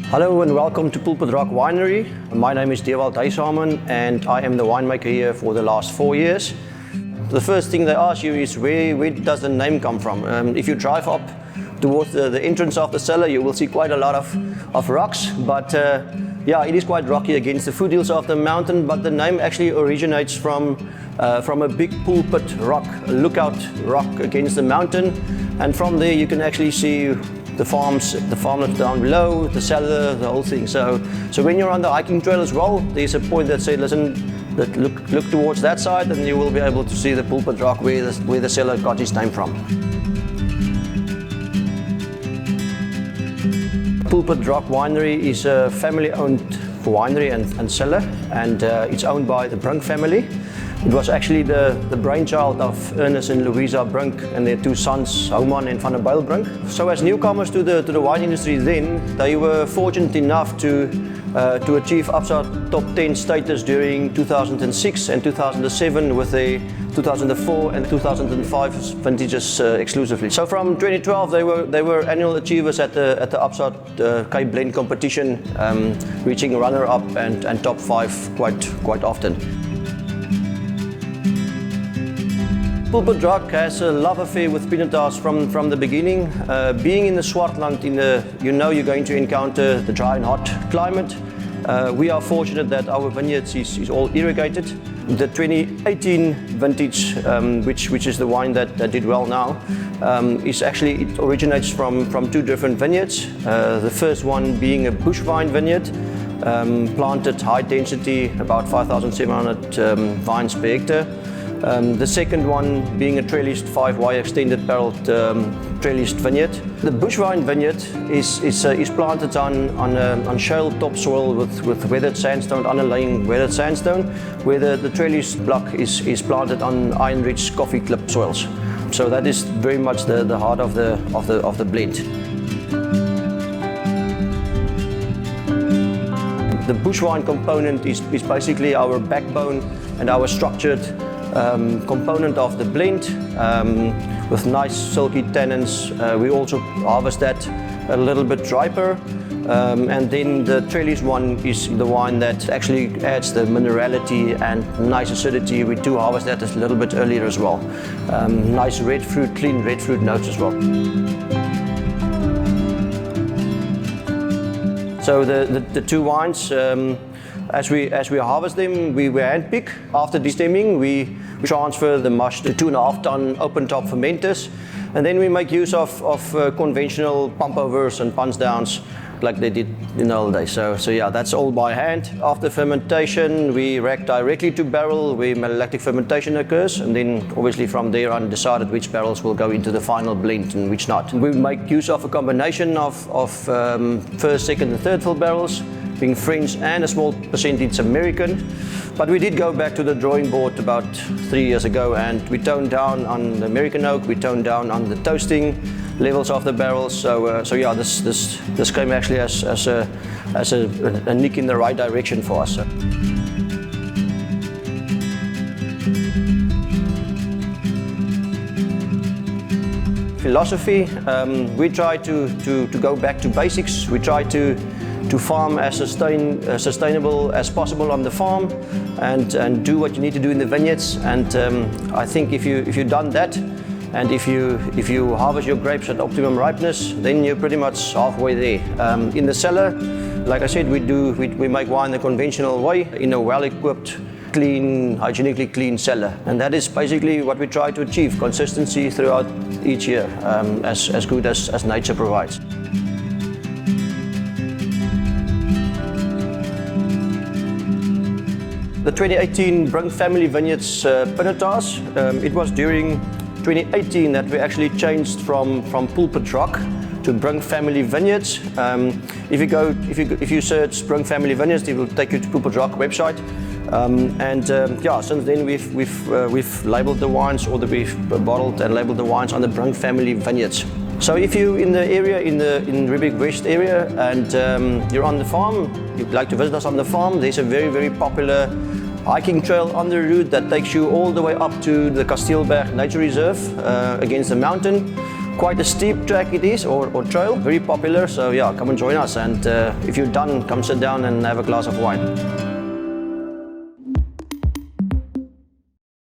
Hello and welcome to Pulpit Rock Winery. My name is Dewald Huishamen and I am the winemaker here for the last 4 years. The first thing they ask you is where does the name come from? If you drive up towards the entrance of the cellar, you will see quite a lot of rocks, but yeah, it is quite rocky against the foothills of the mountain, but the name actually originates from a big pulpit rock, a lookout rock against the mountain, and from there you can actually see the farmlands down below, the cellar, the whole thing. So when you're on the hiking trail as well, there's a point that says, listen, look towards that side, and you will be able to see the pulpit rock where the cellar got its name from. Pulpit Rock Winery is a family-owned winery and cellar, and it's owned by the Brunk family. It was actually the brainchild of Ernest and Louisa Brunk and their 2 sons, Houman and Van der Bijl Brunk. So as newcomers to the wine industry then, they were fortunate enough to achieve Absa top 10 status during 2006 and 2007 with the 2004 and 2005 vintages exclusively. So from 2012 they were annual achievers at the Absa Cape Blend competition, reaching runner-up and top 5 quite often. Pulpit Rock has a love affair with Pinotage from the beginning. Being in the Swartland, you know you're going to encounter the dry and hot climate. We are fortunate that our vineyards is all irrigated. The 2018 vintage, which is the wine that did well now, it originates from 2 different vineyards. The first one being a bush vine vineyard, planted high density, about 5,700 vines per hectare. The second one being a trellised 5Y extended barreled trellised vineyard. The bush vine vineyard is planted on shale topsoil with weathered sandstone, underlying weathered sandstone, where the trellis block is planted on iron-rich coffee clip soils. So that is very much the heart of the blend. The bush vine component is basically our backbone and our structured component of the blend, with nice silky tannins. We also harvest that a little bit riper, and then the trellis one is the wine that actually adds the minerality and nice acidity. We do harvest that a little bit earlier as well. Nice red fruit, clean red fruit notes as well. So the 2 wines, as we harvest them, we handpick. After destemming, we transfer the mash to 2.5 ton open top fermenters, and then we make use of conventional pump overs and punch downs like they did in the old days. So yeah, that's all by hand. After fermentation, we rack directly to barrel where malolactic fermentation occurs, and then obviously from there on decided which barrels will go into the final blend and which not. We make use of a combination of first, second and third fill barrels, being French and a small percentage American. But we did go back to the drawing board about 3 years ago, and we toned down on the American oak, we toned down on the toasting levels of the barrels. So yeah, this came actually as a nick in the right direction for us. Philosophy, we try to go back to basics. We try to farm as sustainable as possible on the farm, and do what you need to do in the vineyards. And I think if you've done that, and if you harvest your grapes at optimum ripeness, then you're pretty much halfway there. In the cellar, like I said, we make wine the conventional way in a well-equipped, clean, hygienically clean cellar, and that is basically what we try to achieve: consistency throughout each year, as good as nature provides. The 2018 Brunk Family Vineyards Pinotage, it was during 2018 that we actually changed from Pulpit Rock to Brunk Family Vineyards. If you search Brunk Family Vineyards, it will take you to Pulpit Rock website. Yeah, since then we've labelled the wines, or we've bottled and labelled the wines on the Brunk Family Vineyards. So if you're in the area, in Riebeek West area, and you're on the farm, you'd like to visit us on the farm, there's a very, very popular hiking trail on the route that takes you all the way up to the Kasteelberg Nature Reserve against the mountain. Quite a steep track it is, or trail, very popular, so yeah, come and join us, and if you're done, come sit down and have a glass of wine.